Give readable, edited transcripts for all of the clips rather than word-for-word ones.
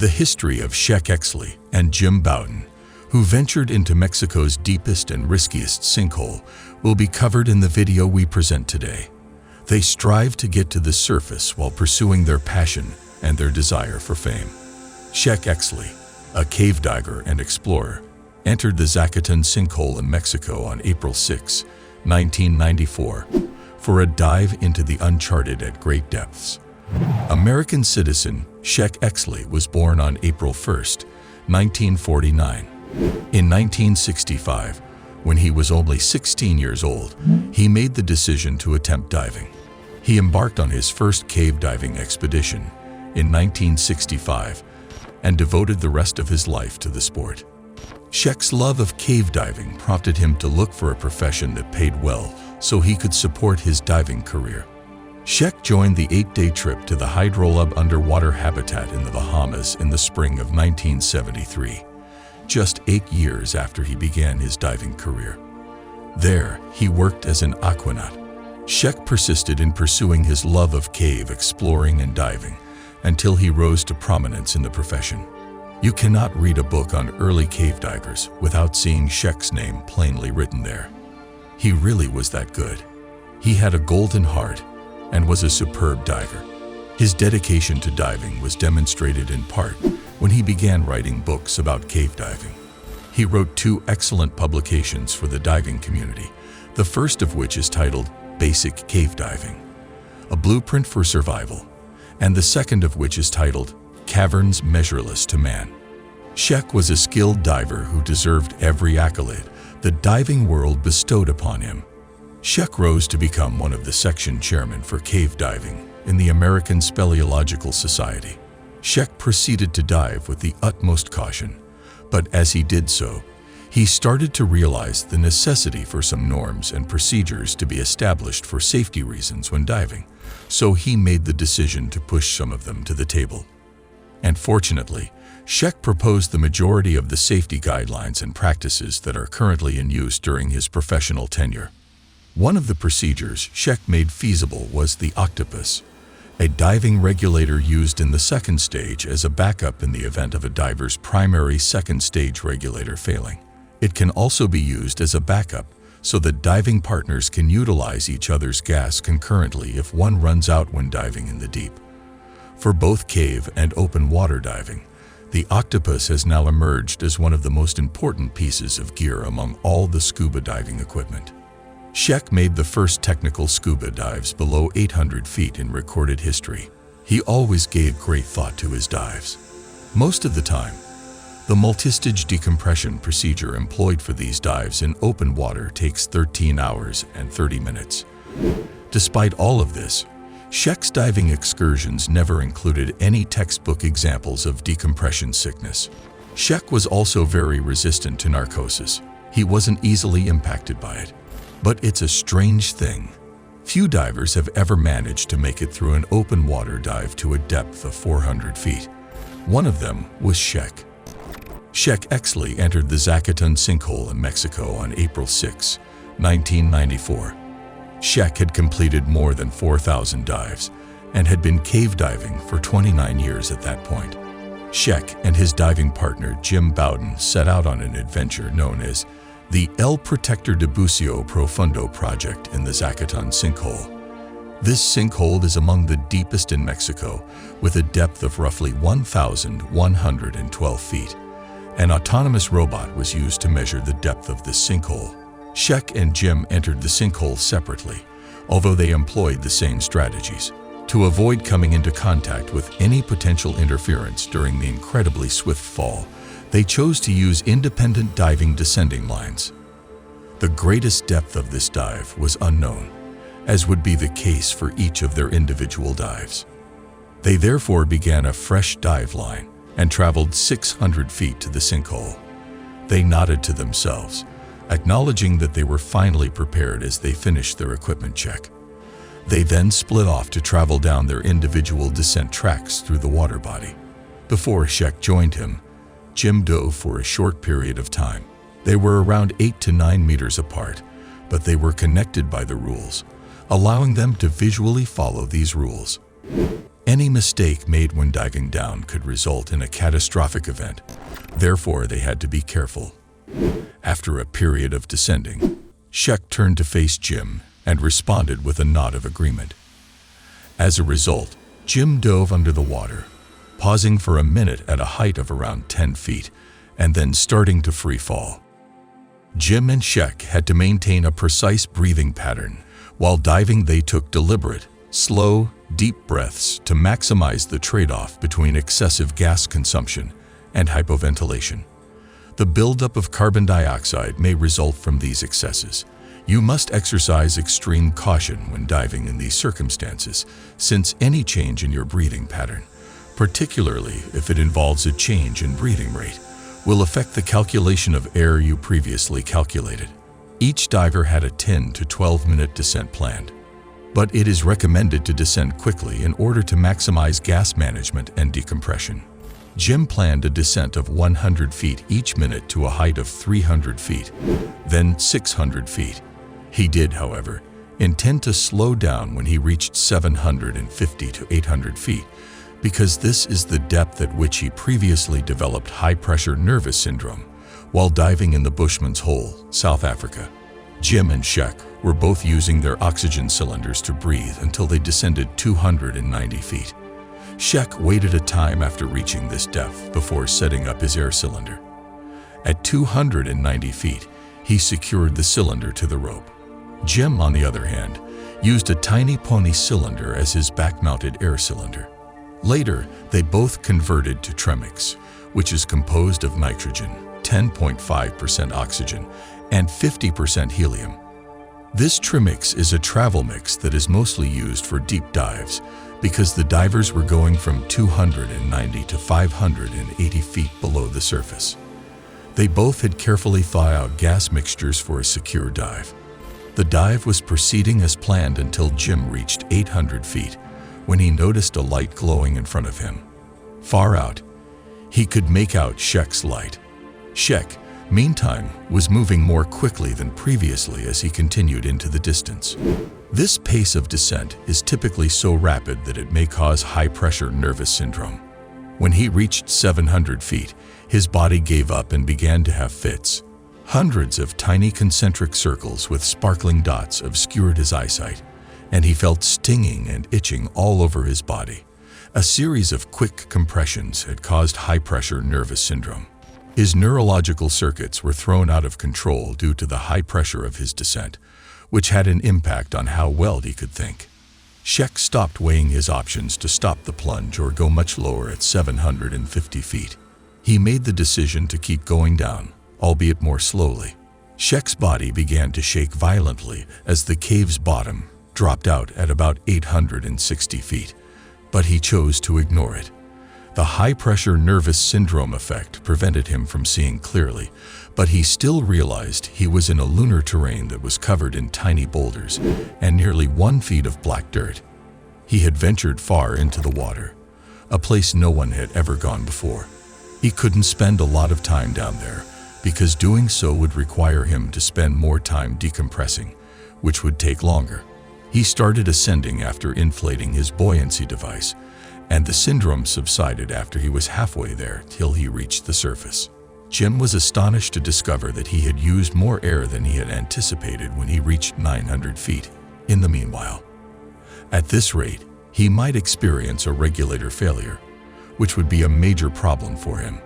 The history of Sheck Exley and Jim Bowden, who ventured into Mexico's deepest and riskiest sinkhole, will be covered in the video we present today. They strive to get to the surface while pursuing their passion and their desire for fame. Sheck Exley, a cave diver and explorer, entered the Zacaton Sinkhole in Mexico on April 6, 1994, for a dive into the uncharted at great depths. American citizen Sheck Exley was born on April 1, 1949. In 1965, when he was only 16 years old, he made the decision to attempt diving. He embarked on his first cave diving expedition in 1965 and devoted the rest of his life to the sport. Sheck's love of cave diving prompted him to look for a profession that paid well so he could support his diving career. Sheck joined the 8-day trip to the Hydrolab underwater habitat in the Bahamas in the spring of 1973, just 8 years after he began his diving career. There, he worked as an aquanaut. Sheck persisted in pursuing his love of cave exploring and diving until he rose to prominence in the profession. You cannot read a book on early cave divers without seeing Sheck's name plainly written there. He really was that good. He had a golden heart and was a superb diver. His dedication to diving was demonstrated in part when he began writing books about cave diving. He wrote 2 excellent publications for the diving community, the first of which is titled Basic Cave Diving, A Blueprint for Survival, and the second of which is titled Caverns Measureless to Man. Sheck was a skilled diver who deserved every accolade the diving world bestowed upon him. Sheck rose to become one of the section chairmen for cave diving in the American Speleological Society. Sheck proceeded to dive with the utmost caution, but as he did so, he started to realize the necessity for some norms and procedures to be established for safety reasons when diving, so he made the decision to push some of them to the table. And fortunately, Sheck proposed the majority of the safety guidelines and practices that are currently in use during his professional tenure. One of the procedures Sheck made feasible was the octopus, a diving regulator used in the second stage as a backup in the event of a diver's primary second stage regulator failing. It can also be used as a backup so that diving partners can utilize each other's gas concurrently if one runs out when diving in the deep. For both cave and open water diving, the octopus has now emerged as one of the most important pieces of gear among all the scuba diving equipment. Sheck made the first technical scuba dives below 800 feet in recorded history. He always gave great thought to his dives. Most of the time, the multistage decompression procedure employed for these dives in open water takes 13 hours and 30 minutes. Despite all of this, Sheck's diving excursions never included any textbook examples of decompression sickness. Sheck was also very resistant to narcosis. He wasn't easily impacted by it. But it's a strange thing. Few divers have ever managed to make it through an open water dive to a depth of 400 feet. One of them was Sheck. Sheck Exley entered the Zacaton Sinkhole in Mexico on April 6, 1994. Sheck had completed more than 4,000 dives and had been cave diving for 29 years at that point. Sheck and his diving partner Jim Bowden set out on an adventure known as the El Protector de Buceo Profundo project in the Zacaton Sinkhole. This sinkhole is among the deepest in Mexico, with a depth of roughly 1,112 feet. An autonomous robot was used to measure the depth of this sinkhole. Sheck and Jim entered the sinkhole separately, although they employed the same strategies. To avoid coming into contact with any potential interference during the incredibly swift fall, they chose to use independent diving descending lines. The greatest depth of this dive was unknown, as would be the case for each of their individual dives. They therefore began a fresh dive line and traveled 600 feet to the sinkhole. They nodded to themselves, acknowledging that they were finally prepared as they finished their equipment check. They then split off to travel down their individual descent tracks through the water body. Before Sheck joined him, Jim dove for a short period of time. They were around 8 to 9 meters apart, but they were connected by the rules, allowing them to visually follow these rules. Any mistake made when diving down could result in a catastrophic event. Therefore, they had to be careful. After a period of descending, Sheck turned to face Jim and responded with a nod of agreement. As a result, Jim dove under the water, pausing for a minute at a height of around 10 feet, and then starting to free fall. Jim and Sheck had to maintain a precise breathing pattern. While diving, they took deliberate, slow, deep breaths to maximize the trade-off between excessive gas consumption and hypoventilation. The buildup of carbon dioxide may result from these excesses. You must exercise extreme caution when diving in these circumstances, since any change in your breathing pattern, particularly if it involves a change in breathing rate, will affect the calculation of air you previously calculated. Each diver had a 10 to 12-minute descent planned, but it is recommended to descend quickly in order to maximize gas management and decompression. Jim planned a descent of 100 feet each minute to a height of 300 feet, then 600 feet. He did, however, intend to slow down when he reached 750 to 800 feet, because this is the depth at which he previously developed high-pressure nervous syndrome while diving in the Bushman's Hole, South Africa. Jim and Sheck were both using their oxygen cylinders to breathe until they descended 290 feet. Sheck waited a time after reaching this depth before setting up his air cylinder. At 290 feet, he secured the cylinder to the rope. Jim, on the other hand, used a tiny pony cylinder as his back-mounted air cylinder. Later, they both converted to Tremix, which is composed of nitrogen, 10.5% oxygen, and 50% helium. This trimix is a travel mix that is mostly used for deep dives because the divers were going from 290 to 580 feet below the surface. They both had carefully thought out gas mixtures for a secure dive. The dive was proceeding as planned until Jim reached 800 feet when he noticed a light glowing in front of him. Far out, he could make out Sheck's light. Sheck, meantime, was moving more quickly than previously as he continued into the distance. This pace of descent is typically so rapid that it may cause high-pressure nervous syndrome. When he reached 700 feet, his body gave up and began to have fits. Hundreds of tiny concentric circles with sparkling dots obscured his eyesight, and he felt stinging and itching all over his body. A series of quick compressions had caused high-pressure nervous syndrome. His neurological circuits were thrown out of control due to the high pressure of his descent, which had an impact on how well he could think. Sheck stopped weighing his options to stop the plunge or go much lower at 750 feet. He made the decision to keep going down, albeit more slowly. Sheck's body began to shake violently as the cave's bottom dropped out at about 860 feet, but he chose to ignore it. The high-pressure nervous syndrome effect prevented him from seeing clearly, but he still realized he was in a lunar terrain that was covered in tiny boulders and nearly 1 feet of black dirt. He had ventured far into the water, a place no one had ever gone before. He couldn't spend a lot of time down there because doing so would require him to spend more time decompressing, which would take longer. He started ascending after inflating his buoyancy device, and the syndrome subsided after he was halfway there till he reached the surface. Jim was astonished to discover that he had used more air than he had anticipated when he reached 900 feet. In the meanwhile, at this rate, he might experience a regulator failure, which would be a major problem for him.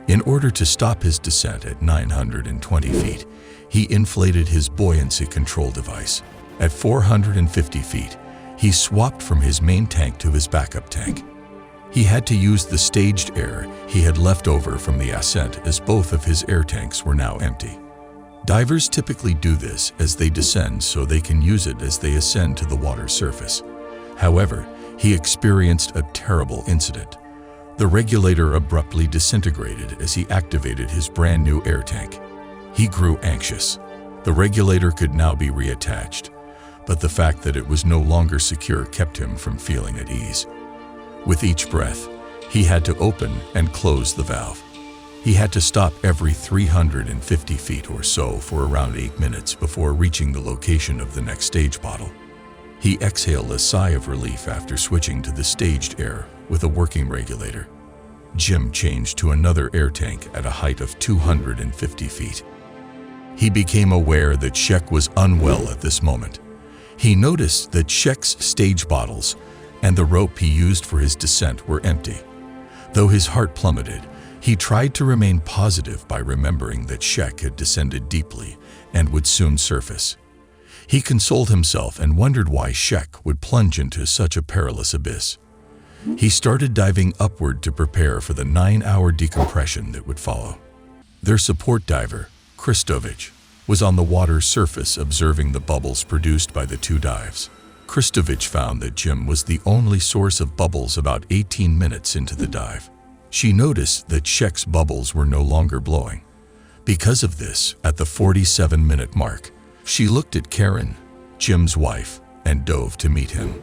In order to stop his descent at 920 feet, he inflated his buoyancy control device. At 450 feet, he swapped from his main tank to his backup tank. He had to use the staged air he had left over from the ascent as both of his air tanks were now empty. Divers typically do this as they descend so they can use it as they ascend to the water's surface. However, he experienced a terrible incident. The regulator abruptly disintegrated as he activated his brand new air tank. He grew anxious. The regulator could now be reattached, but the fact that it was no longer secure kept him from feeling at ease. With each breath, he had to open and close the valve. He had to stop every 350 feet or so for around 8 minutes before reaching the location of the next stage bottle. He exhaled a sigh of relief after switching to the staged air with a working regulator. Jim changed to another air tank at a height of 250 feet. He became aware that Sheck was unwell at this moment. He noticed that Sheck's stage bottles and the rope he used for his descent were empty. Though his heart plummeted, he tried to remain positive by remembering that Sheck had descended deeply and would soon surface. He consoled himself and wondered why Sheck would plunge into such a perilous abyss. He started diving upward to prepare for the 9-hour decompression that would follow. Their support diver, Kristovich, was on the water's surface observing the bubbles produced by the two dives. Kristovich found that Jim was the only source of bubbles about 18 minutes into the dive. She noticed that Sheck's bubbles were no longer blowing. Because of this, at the 47-minute mark, she looked at Karen, Jim's wife, and dove to meet him.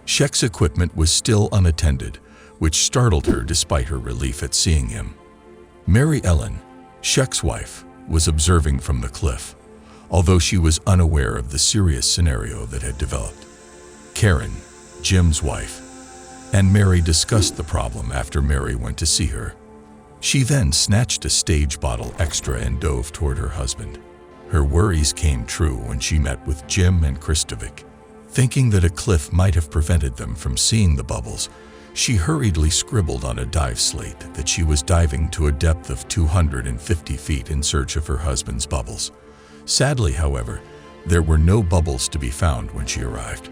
Sheck's equipment was still unattended, which startled her despite her relief at seeing him. Mary Ellen, Sheck's wife, was observing from the cliff, although she was unaware of the serious scenario that had developed. Karen, Jim's wife, and Mary discussed the problem after Mary went to see her. She then snatched a stage bottle extra and dove toward her husband. Her worries came true when she met with Jim and Kristovich. Thinking that a cliff might have prevented them from seeing the bubbles, she hurriedly scribbled on a dive slate that she was diving to a depth of 250 feet in search of her husband's bubbles. Sadly, however, there were no bubbles to be found when she arrived.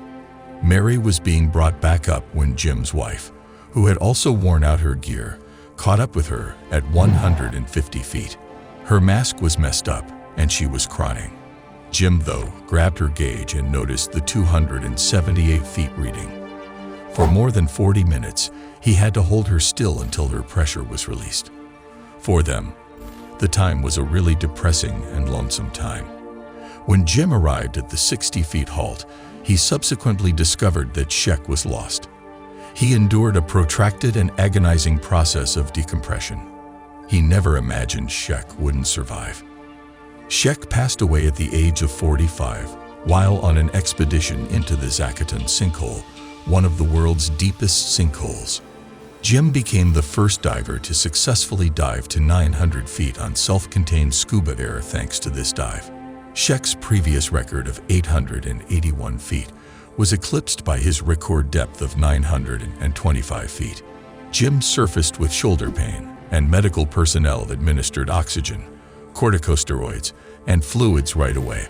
Mary was being brought back up when Jim's wife, who had also worn out her gear, caught up with her at 150 feet. Her mask was messed up and she was crying. Jim, though, grabbed her gauge and noticed the 278 feet reading. For more than 40 minutes, he had to hold her still until her pressure was released. For them, the time was a really depressing and lonesome time. When Jim arrived at the 60 feet halt, he subsequently discovered that Sheck was lost. He endured a protracted and agonizing process of decompression. He never imagined Sheck wouldn't survive. Sheck passed away at the age of 45 while on an expedition into the Zacaton Sinkhole, one of the world's deepest sinkholes. Jim became the first diver to successfully dive to 900 feet on self-contained scuba air thanks to this dive. Sheck's previous record of 881 feet was eclipsed by his record depth of 925 feet. Jim surfaced with shoulder pain, and medical personnel administered oxygen, corticosteroids, and fluids right away.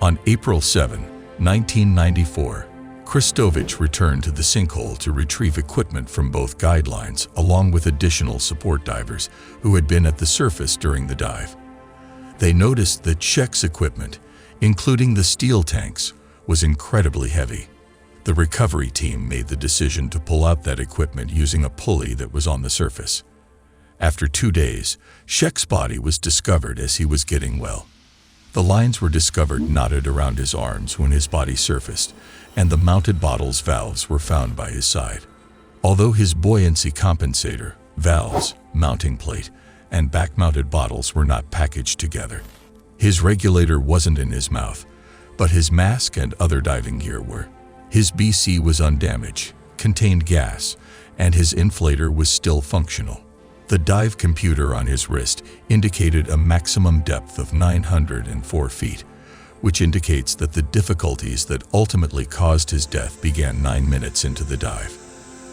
On April 7, 1994, Kristovich returned to the sinkhole to retrieve equipment from both guidelines along with additional support divers who had been at the surface during the dive. They noticed that Sheck's equipment, including the steel tanks, was incredibly heavy. The recovery team made the decision to pull out that equipment using a pulley that was on the surface. After 2 days, Sheck's body was discovered as he was getting well. The lines were discovered knotted around his arms when his body surfaced, and the mounted bottles valves were found by his side. Although his buoyancy compensator, valves, mounting plate, and back-mounted bottles were not packaged together, his regulator wasn't in his mouth, but his mask and other diving gear were. His BC was undamaged, contained gas, and his inflator was still functional. The dive computer on his wrist indicated a maximum depth of 904 feet, which indicates that the difficulties that ultimately caused his death began 9 minutes into the dive.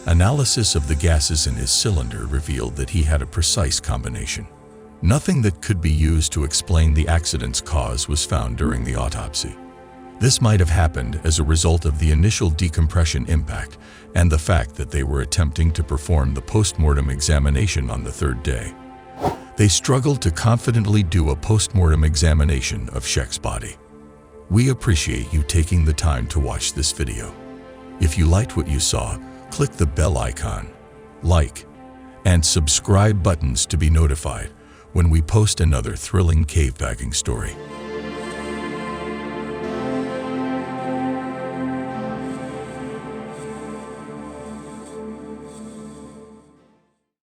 Analysis of the gases in his cylinder revealed that he had a precise combination. Nothing that could be used to explain the accident's cause was found during the autopsy. This might have happened as a result of the initial decompression impact and the fact that they were attempting to perform the post-mortem examination on the 3rd day. They struggled to confidently do a post-mortem examination of Sheck's body. We appreciate you taking the time to watch this video. If you liked what you saw, click the bell icon, like, and subscribe buttons to be notified when we post another thrilling cave diving story.